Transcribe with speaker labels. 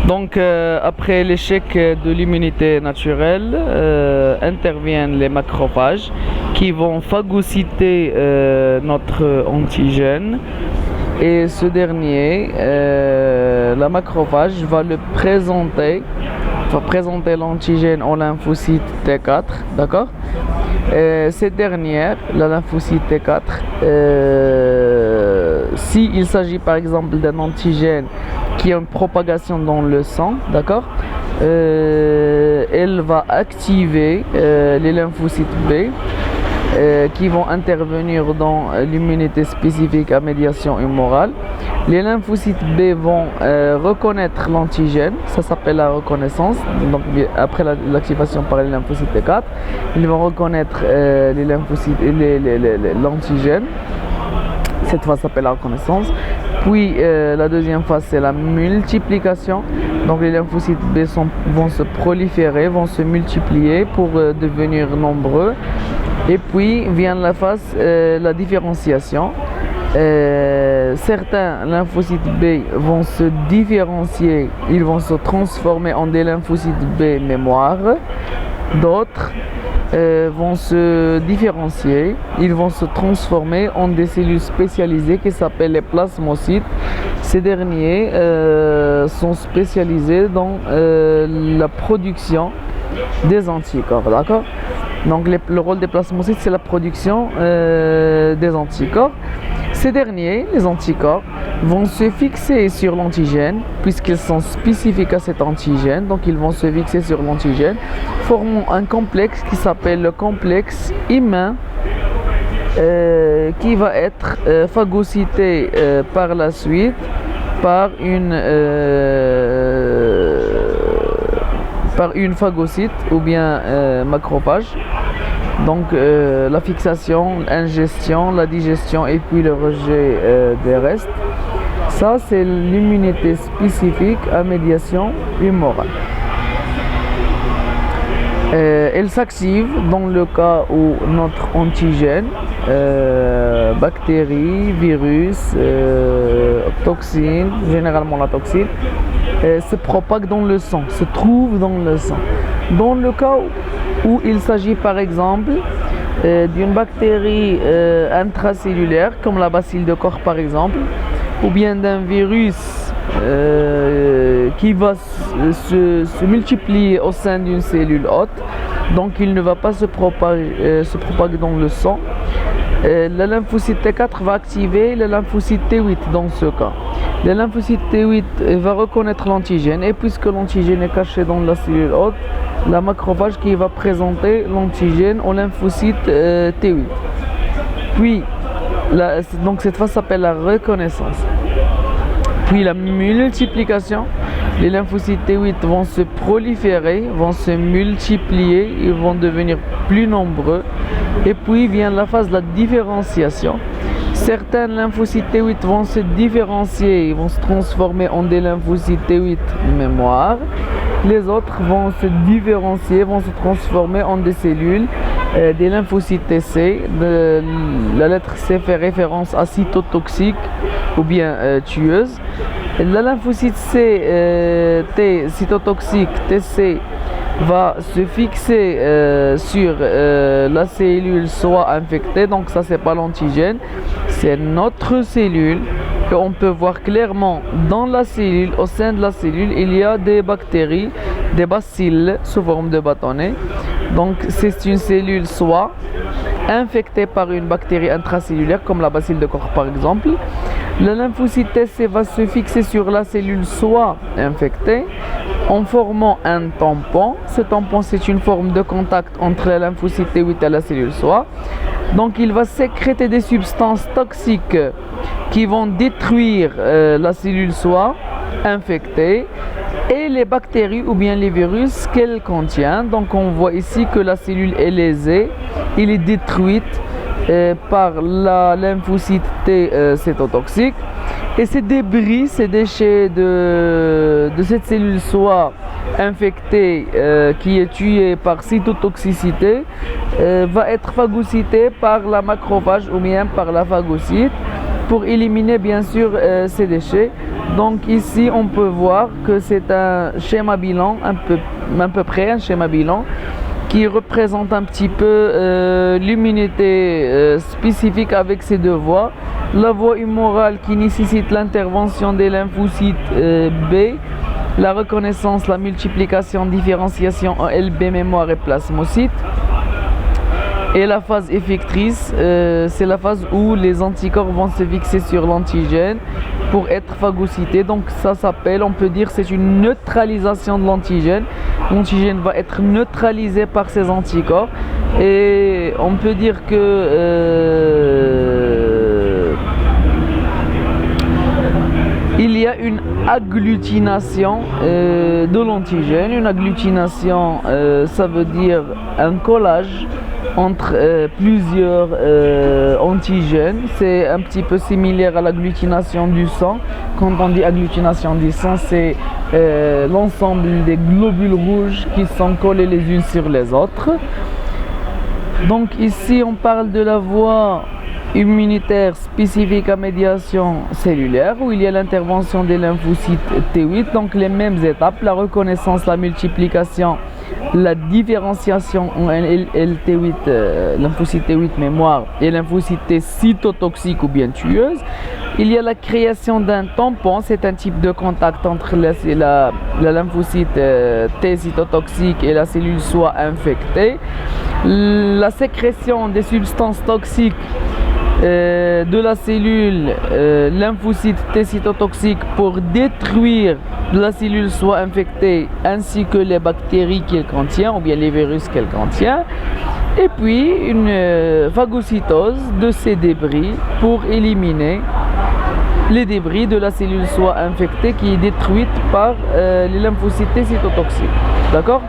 Speaker 1: Donc, après l'échec de l'immunité naturelle, interviennent les macrophages qui vont phagocyter notre antigène. Et ce dernier, la macrophage va présenter l'antigène au lymphocyte T4, d'accord? Cette dernière, la lymphocyte T4, s'il s'agit par exemple d'un antigène qui a une propagation dans le sang, d'accord, elle va activer les lymphocytes B qui vont intervenir dans l'immunité spécifique à médiation humorale. Les lymphocytes B vont reconnaître l'antigène, ça s'appelle la reconnaissance. Donc après l'activation par les lymphocytes T4, ils vont reconnaître les lymphocytes, l'antigène. Cette phase s'appelle la reconnaissance. Puis la deuxième phase, c'est la multiplication. Donc les lymphocytes B vont se proliférer, vont se multiplier pour devenir nombreux. Et puis vient la phase, la différenciation. Certains lymphocytes B vont se différencier, ils vont se transformer en des lymphocytes B mémoire. D'autres vont se différencier, ils vont se transformer en des cellules spécialisées qui s'appellent les plasmocytes. Ces derniers sont spécialisés dans la production des anticorps, d'accord? Donc le rôle des plasmocytes, c'est la production des anticorps. Ces derniers, les anticorps, vont se fixer sur l'antigène puisqu'ils sont spécifiques à cet antigène. Donc ils vont se fixer sur l'antigène, formant un complexe qui s'appelle le complexe humain qui va être phagocyté par la suite par une phagocyte ou bien macrophage. Donc la fixation, l'ingestion, la digestion et puis le rejet des restes. Ça, c'est l'immunité spécifique à médiation humorale. Elle s'active dans le cas où notre antigène, bactéries, virus, toxines, généralement la toxine, se propague dans le sang, se trouve dans le sang. Dans le cas où il s'agit par exemple d'une bactérie intracellulaire comme la bacille de Koch par exemple, ou bien d'un virus qui va se multiplier au sein d'une cellule hôte, donc il ne va pas se propager dans le sang. La lymphocyte T4 va activer le lymphocyte T8 dans ce cas. Le lymphocyte T8 va reconnaître l'antigène et puisque l'antigène est caché dans la cellule hôte, la macrophage qui va présenter l'antigène au lymphocyte T8. Puis, donc cette phase s'appelle la reconnaissance. Puis la multiplication, les lymphocytes T8 vont se proliférer, vont se multiplier, ils vont devenir plus nombreux. Et puis vient la phase de la différenciation. Certains lymphocytes T8 vont se différencier, ils vont se transformer en des lymphocytes T8 mémoire. Les autres vont se différencier, vont se transformer en des cellules, des lymphocytes TC. La lettre C fait référence à cytotoxique ou bien tueuse. La lymphocyte T cytotoxique TC va se fixer sur la cellule soit infectée, donc ça c'est pas l'antigène, c'est notre cellule. Et on peut voir clairement dans la cellule, au sein de la cellule, il y a des bactéries, des bacilles sous forme de bâtonnets. Donc c'est une cellule soit infectée par une bactérie intracellulaire comme la bacille de Koch par exemple. Le lymphocyte TC va se fixer sur la cellule soit infectée en formant un tampon. Ce tampon, c'est une forme de contact entre le lymphocyte T8 et la cellule soit. Donc il va sécréter des substances toxiques qui vont détruire la cellule soit infectée et les bactéries ou bien les virus qu'elle contient. Donc on voit ici que la cellule est lésée, elle est détruite par la lymphocyte T cytotoxique. Et ces débris, ces déchets de cette cellule soit infectée qui est tuée par cytotoxicité va être phagocytée par la macrophage ou bien par la phagocyte pour éliminer bien sûr ces déchets. Donc ici on peut voir que c'est un schéma bilan, à peu près un schéma bilan qui représente un petit peu l'immunité spécifique avec ces deux voies. La voie humorale qui nécessite l'intervention des lymphocytes B, la reconnaissance, la multiplication, différenciation en LB, mémoire et plasmocytes. Et la phase effectrice, c'est la phase où les anticorps vont se fixer sur l'antigène pour être phagocytés. Donc ça s'appelle, on peut dire, c'est une neutralisation de l'antigène. L'antigène va être neutralisé par ces anticorps. Et on peut dire que il y a une agglutination de l'antigène. Une agglutination, ça veut dire un collage entre plusieurs antigènes. C'est un petit peu similaire à l'agglutination du sang. Quand on dit agglutination du sang, c'est l'ensemble des globules rouges qui sont collés les unes sur les autres. Donc ici on parle de la voie immunitaire spécifique à médiation cellulaire où il y a l'intervention des lymphocytes T8, donc les mêmes étapes, la reconnaissance, la multiplication, la différenciation en LT8, lymphocyte T8 mémoire et lymphocyte T cytotoxique ou bien tueuse. Il y a la création d'un tampon, c'est un type de contact entre la lymphocyte T cytotoxique et la cellule soit infectée. La sécrétion des substances toxiques de la cellule lymphocyte T cytotoxique pour détruire la cellule soit infectée ainsi que les bactéries qu'elle contient ou bien les virus qu'elle contient, et puis une phagocytose de ces débris pour éliminer les débris de la cellule soit infectée qui est détruite par les lymphocytes T cytotoxiques. D'accord?